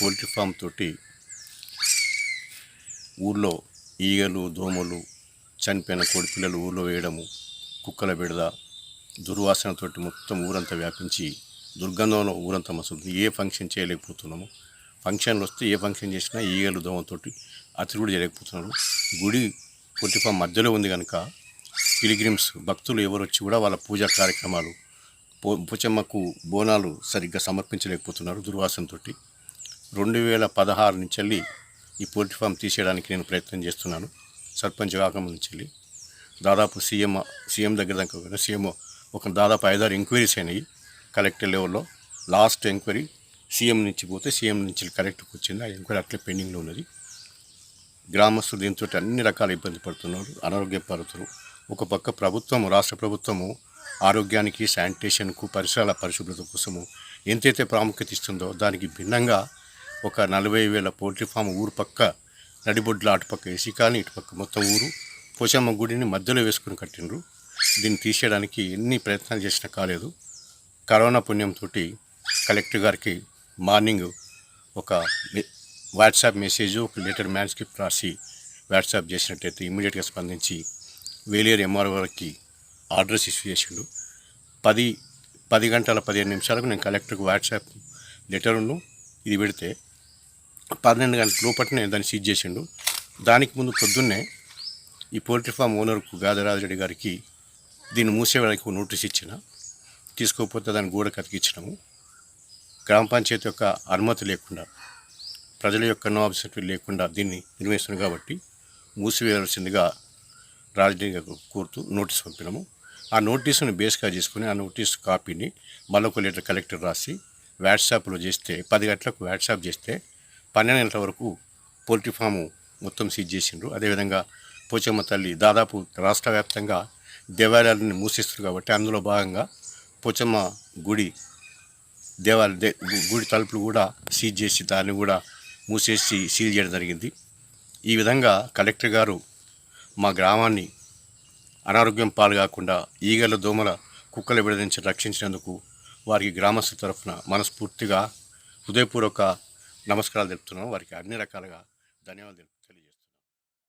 Poultry form తోటి ఊళ్ళో ఈగలు దోమలు చనిపోయిన కోడి పిల్లలు ఊళ్ళో వేయడము, కుక్కల బెడద, దుర్వాసనతోటి మొత్తం ఊరంతా వ్యాపించి దుర్గంధంలో ఊరంతా మసులుతుంది. ఏ ఫంక్షన్ చేయలేకపోతున్నాము. ఫంక్షన్లు వస్తే ఏ ఫంక్షన్ చేసినా ఈగలు దోమలతోటి అతిథి కూడా చేయలేకపోతున్నాము. గుడి పోల్ట్రీ ఫామ్ మధ్యలో ఉంది కనుక పిలిగ్రిమ్స్ భక్తులు ఎవరు వచ్చి కూడా వాళ్ళ పూజా కార్యక్రమాలు పోచమ్మకు బోనాలు సరిగ్గా సమర్పించలేకపోతున్నారు దుర్వాసనతో. 2016 నుంచి వెళ్ళి ఈ పోల్ట్రీ ఫామ్ తీసేయడానికి నేను ప్రయత్నం చేస్తున్నాను. సర్పంచ్ కాకముందు నుంచి వెళ్ళి దాదాపు సీఎం దగ్గర దాకా సీఎం దాదాపు 5-6 ఎంక్వైరీస్ అయినాయి కలెక్టర్ లెవెల్లో. లాస్ట్ ఎంక్వైరీ సీఎం నుంచి పోతే సీఎం నుంచి కలెక్టర్కి వచ్చింది. ఆ ఎంక్వైరీ అట్లే పెండింగ్లో ఉన్నది. గ్రామస్తులు దీంతో అన్ని రకాల ఇబ్బంది పడుతున్నారు, అనారోగ్యపడుతున్నారు. ఒక పక్క ప్రభుత్వము, రాష్ట్ర ప్రభుత్వము ఆరోగ్యానికి, శానిటేషన్కు, పరిసరాల పరిశుభ్రత కోసము ఎంతైతే ప్రాముఖ్యత ఇస్తుందో దానికి భిన్నంగా ఒక 40,000 పోల్ట్రీ ఫామ్ ఊరు పక్క నడిబొడ్ల అటుపక్క వేసి కానీ ఇటుపక్క మొత్తం ఊరు పోచమ్మ గుడిని మధ్యలో వేసుకుని కట్టిండ్రు. దీన్ని తీసేయడానికి ఎన్ని ప్రయత్నాలు చేసినా కాలేదు. కరోనా పుణ్యంతో కలెక్టర్ గారికి మార్నింగ్ ఒక వాట్సాప్ మెసేజ్, ఒక లెటర్ మ్యాన్స్క్రిప్ట్ రాసి వాట్సాప్ చేసినట్టయితే ఇమ్మీడియట్గా స్పందించి వేలేరు ఎంఆర్ఓ గారికి ఆర్డర్స్ ఇష్యూ చేసిండు. 10 గంటల 15 నిమిషాలకు నేను కలెక్టర్కి వాట్సాప్ లెటర్ను ఇది పెడితే 12 గంటల లోపట్నే దాన్ని సీజ్ చేసిండు. దానికి ముందు పొద్దున్నే ఈ పోల్ట్రీ ఫామ్ ఓనర్కు గాదరాజరెడ్డి గారికి దీన్ని మూసేయడానికి నోటీస్ ఇచ్చిన, తీసుకోకపోతే దాన్ని గోడకు అతికించినాము. గ్రామ పంచాయతీ యొక్క అనుమతి లేకుండా, ప్రజల యొక్క నో అబ్జెక్షన్ లేకుండా దీన్ని నిర్వహిస్తున్నాం కాబట్టి మూసివేయాల్సిందిగా రాజరెడ్డి కోరుతూ నోటీస్ పంపినాము. ఆ నోటీసుని బేస్గా చేసుకుని ఆ నోటీస్ కాపీని మరొక లెటర్ కలెక్టర్ రాసి వాట్సాప్లో చేస్తే 10 గంటలకు వాట్సాప్ చేస్తే 12 గంటల వరకు పోల్ట్రీ ఫాము మొత్తం సీజ్ చేసిండ్రు. అదేవిధంగా పోచమ్మ తల్లి దాదాపు రాష్ట్ర వ్యాప్తంగా దేవాలయాలను మూసిస్తారు కాబట్టి అందులో భాగంగా పోచమ్మ గుడి గుడి తలుపులు కూడా సీజ్ చేసి దాన్ని కూడా మూసేసి సీల్ చేయడం జరిగింది. ఈ విధంగా కలెక్టర్ గారు మా గ్రామాన్ని అనారోగ్యం పాలు కాకుండా ఈగల దోమల కుక్కల బెడద నుంచి రక్షించినందుకు వారికి గ్రామస్తుల తరఫున మనస్ఫూర్తిగా హృదయపూర్వక నమస్కారాలు తెలుపుతున్నాను. వారికి అన్ని రకాలుగా ధన్యవాదాలు.